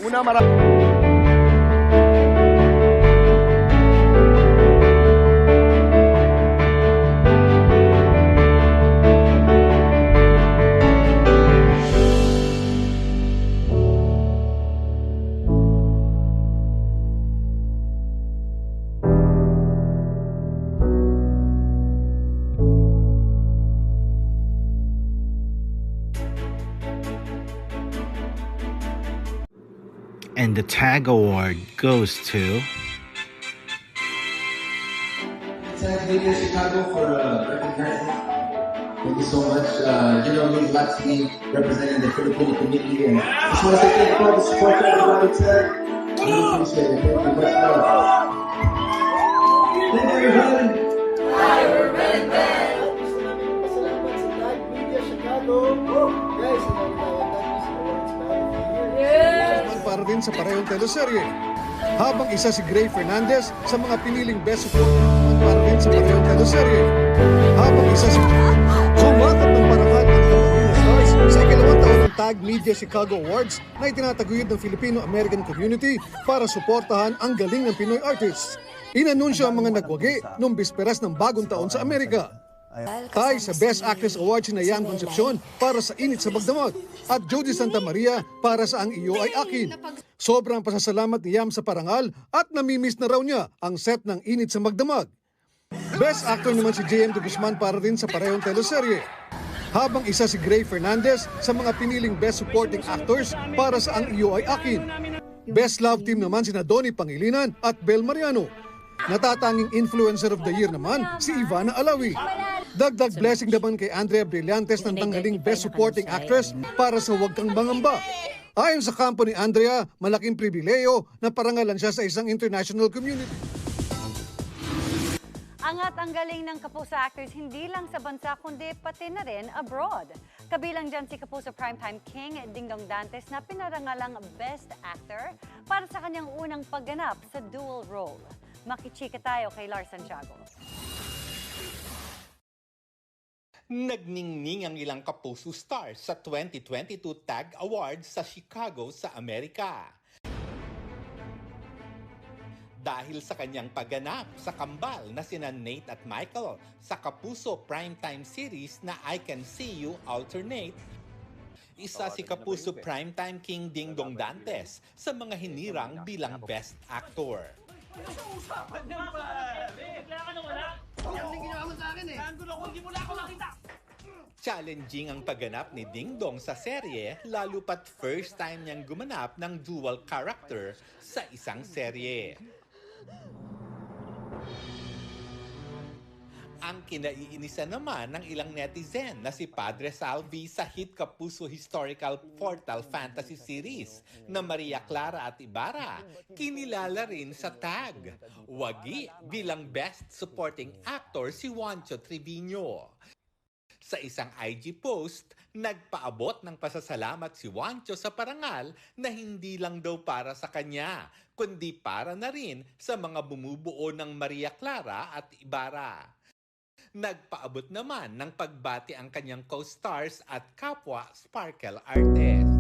Una, And the TAG Award goes to... Thank you, Chicago, for recognizing. Thank you so much. You know, it means a lot to me representing the Filipino community. And I just want to say thank you for all the support that everybody said. I really appreciate it. Thank you. Much love. Thank you, everybody. Hi, we're Ben Ben! Salamat sa Tag Media Chicago. Guys, ang Tag Music Awards Naman para din sa parehong teleserye. Habang isa si Gray Fernandez sa mga piniling best support naman para din sa parehong teleserye. Habang isa si sumakat ng parangal ang Filipino Stars sa ikalawang taon ng Tag Media Chicago Awards na itinataguyod ng Filipino-American community para suportahan ang galing ng Pinoy artists. Inanunsyo ang mga nagwagi noong bisperas ng bagong taon sa Amerika. Tay sa Best Actress Award si Yan Concepcion para sa Init sa Magdamag at Jody Santa Maria para sa Ang Iyo Ay Akin. Sobrang pasasalamat ni Yam sa parangal at namimiss na raw niya ang set ng Init sa Magdamag. Best Actor naman si J.M. de Guzman para rin sa parehong teleserye. Habang isa si Gray Fernandez sa mga piniling Best Supporting Actors para sa Ang Iyo Ay Akin. Best Love Team naman sina Donnie Pangilinan at Bel Mariano. Natatanging Influencer of the Year naman si Ivana Alawi. Dagdag blessing naman kay Andrea Brillantes ng tanggaling Best Supporting Actress para sa Huwag Kang Mangamba. Ayon sa kampo ni Andrea, malaking pribileyo na parangalan siya sa isang international community. Angat ang galing ng Kapuso actors hindi lang sa bansa kundi pati na rin abroad. Kabilang dyan si Kapuso Primetime King Dingdong Dantes na pinarangalang Best Actor para sa kanyang unang pagganap sa dual role. Makichika tayo kay Lars Santiago. Nagningning ang ilang Kapuso stars sa 2022 TAG Awards sa Chicago sa Amerika. Dahil sa kanyang pagganap sa kambal na sina Nate at Michael sa Kapuso Primetime series na I Can See You Alternate, isa si Kapuso Primetime King Dingdong Dantes sa mga hinirang bilang Best Actor. Challenging ang pagganap ni Dingdong sa serye, lalo pat first time niyang gumanap ng dual character sa isang serye. Ang kinaiinisan naman ng ilang netizen na si Padre Salvi sa hit Kapuso Historical Portal Fantasy Series na Maria Clara at Ibarra, kinilala rin sa TAG. Wagi bilang Best Supporting Actor si Juancho Trevino. Sa isang IG post, nagpaabot ng pasasalamat si Juancho sa parangal na hindi lang daw para sa kanya, kundi para na rin sa mga bumubuo ng Maria Clara at Ibarra. Nagpaabot naman ng pagbati ang kanyang co-stars at kapwa Sparkle artist.